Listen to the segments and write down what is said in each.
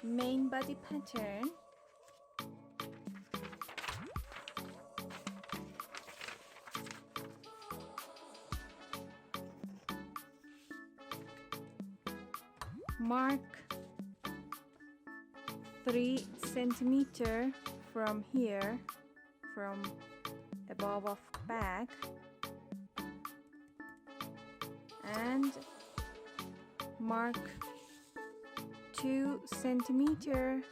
main body pattern. Mark 3 centimeter from here, from above of back, and mark 2 centimeter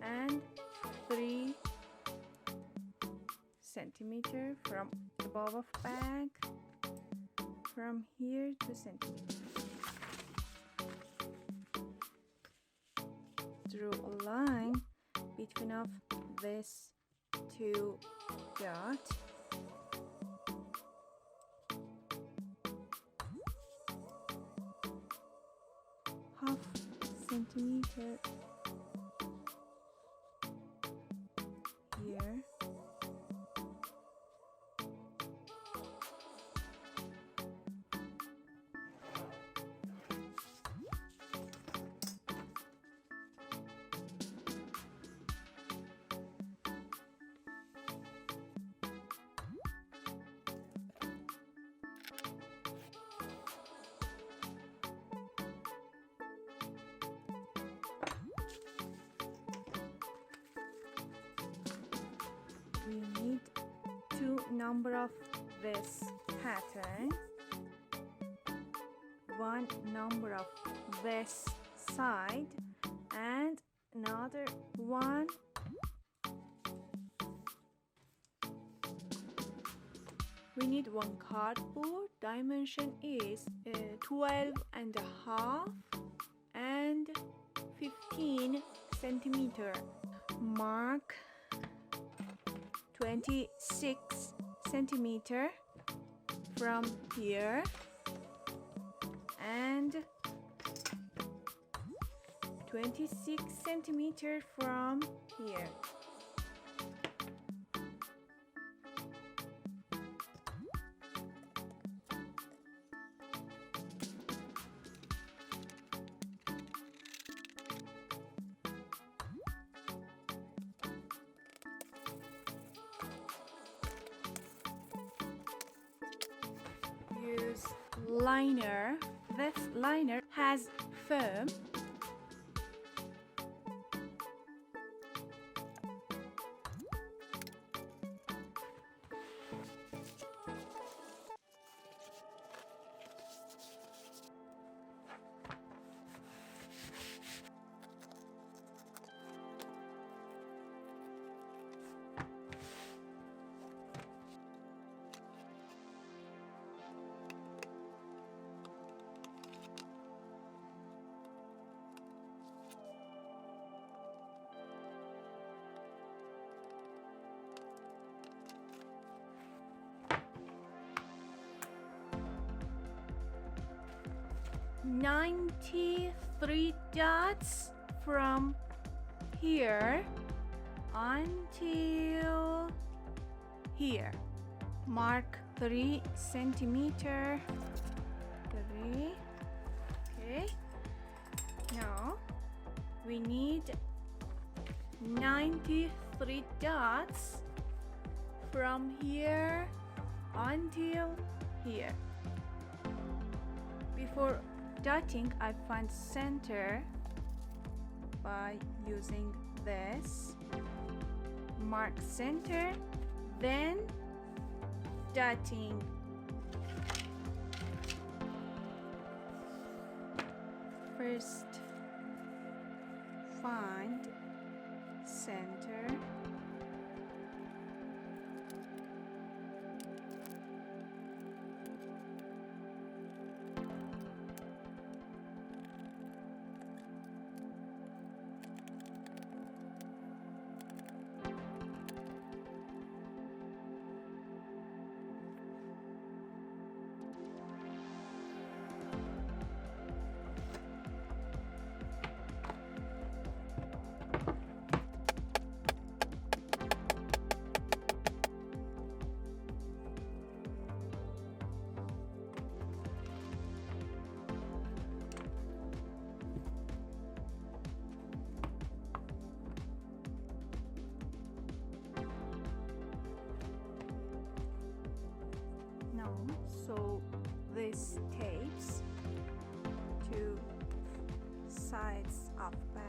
and 3 centimeter from above of back, from here 2 centimeter. Draw a line between of this 2 dots. Half centimeter here. We need 2 number of this pattern, 1 number of this side, and another one. We need 1 cardboard. Dimension is 12 and a half and 15 centimeter. Mark 26 centimeter from here and 26 centimeter from here. Use liner. This liner has foam. $93 dots from here until here. Mark 3 centimeter. 3. Okay. Now we need 93 dots from here until here. Before dotting, I find center by using this. Mark center, then dotting. First, find center. sides of bag.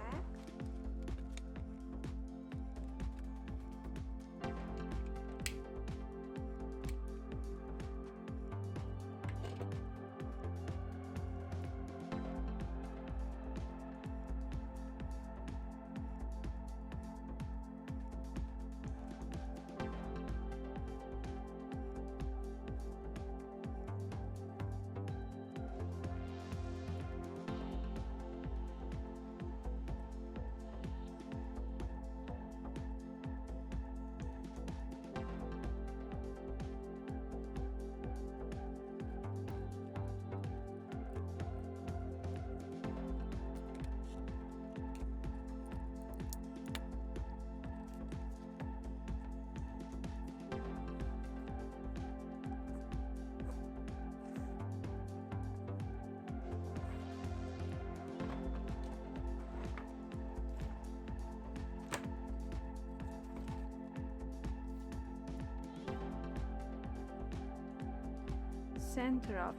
Center of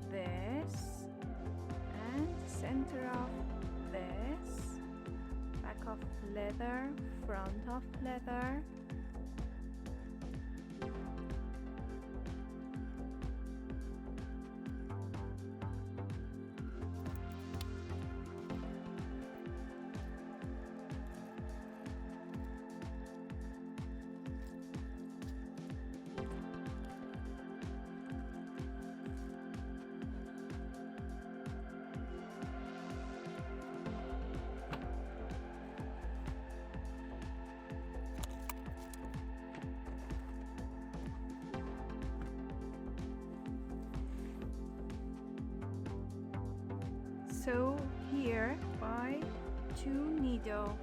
this and center of this, back of leather, front of leather. So here by 2 needle.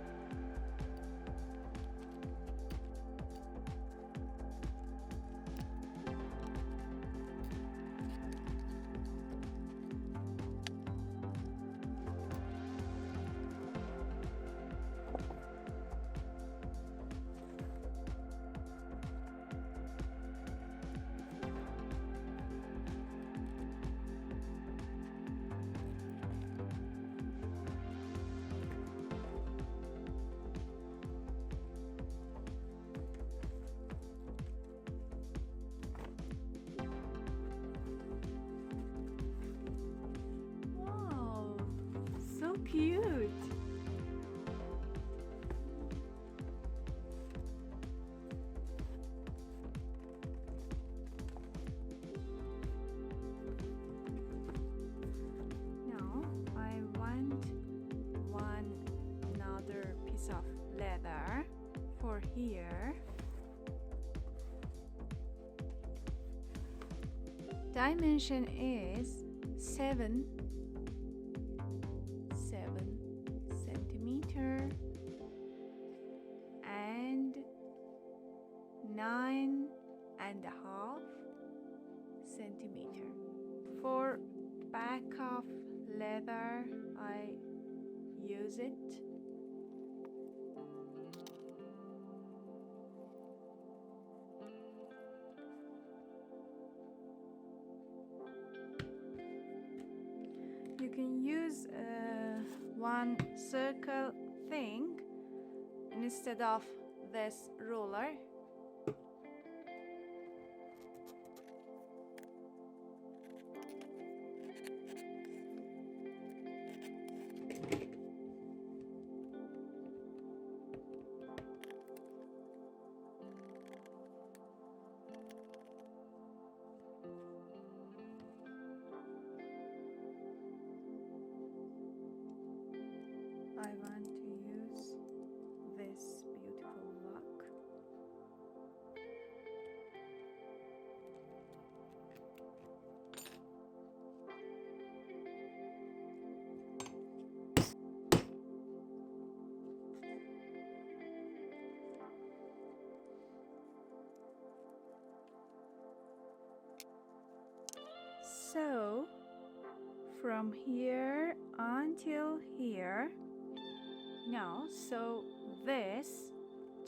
So cute. Now I want another piece of leather for here. Dimension is 7 centimeter and 9.5 centimeter. For back of leather, I use it. You can use one circle thing instead of this ruler. I want to use this beautiful lock. So from here until here. Now, so this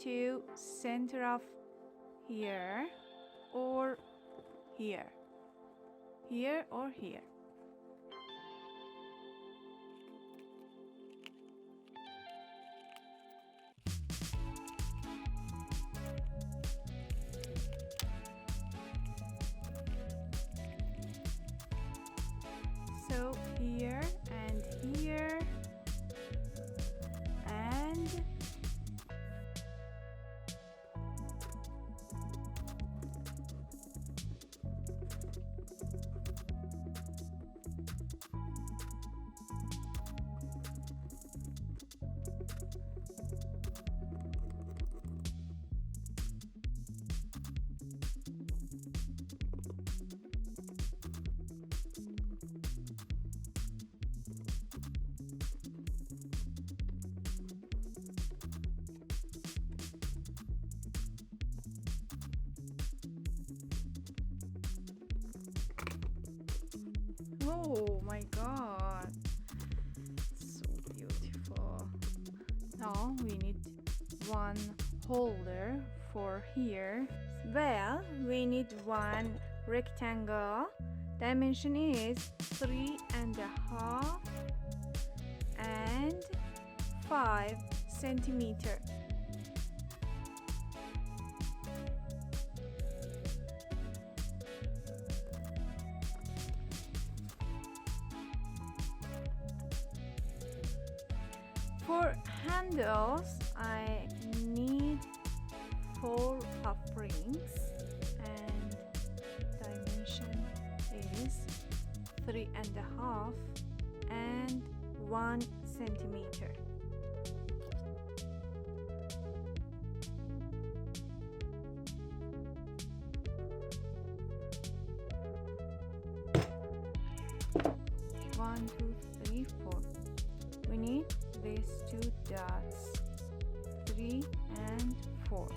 to center of here or here, here or here. So here and here and oh my god, so beautiful. Now we need one holder for here. Well, we need one rectangle. Dimension is 3.5 and 5 centimeter. For handles, I need 4 puff rings and dimension is 3.5 and 1 centimeter. One, two, three, 4. We need these 2 dots, 3 and 4.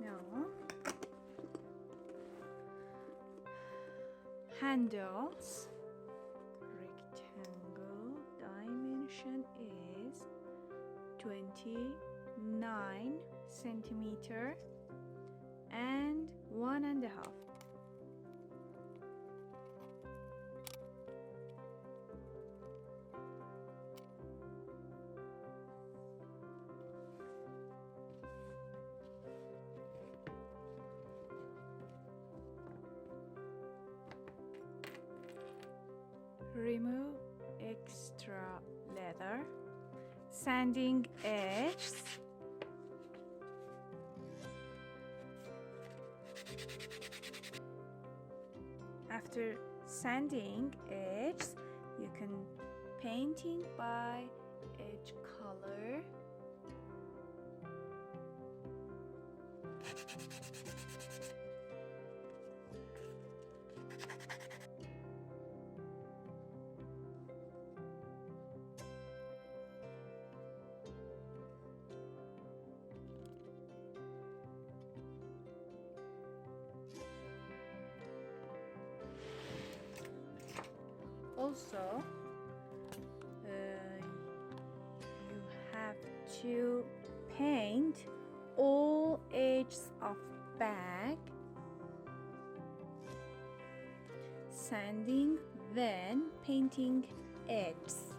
Now, handles, rectangle, dimension is 29 centimeter and 1.5. Remove extra leather, sanding edges, after sanding edges you can painting by edge color. Also, you have to paint all edges of bag, sanding, then painting edges.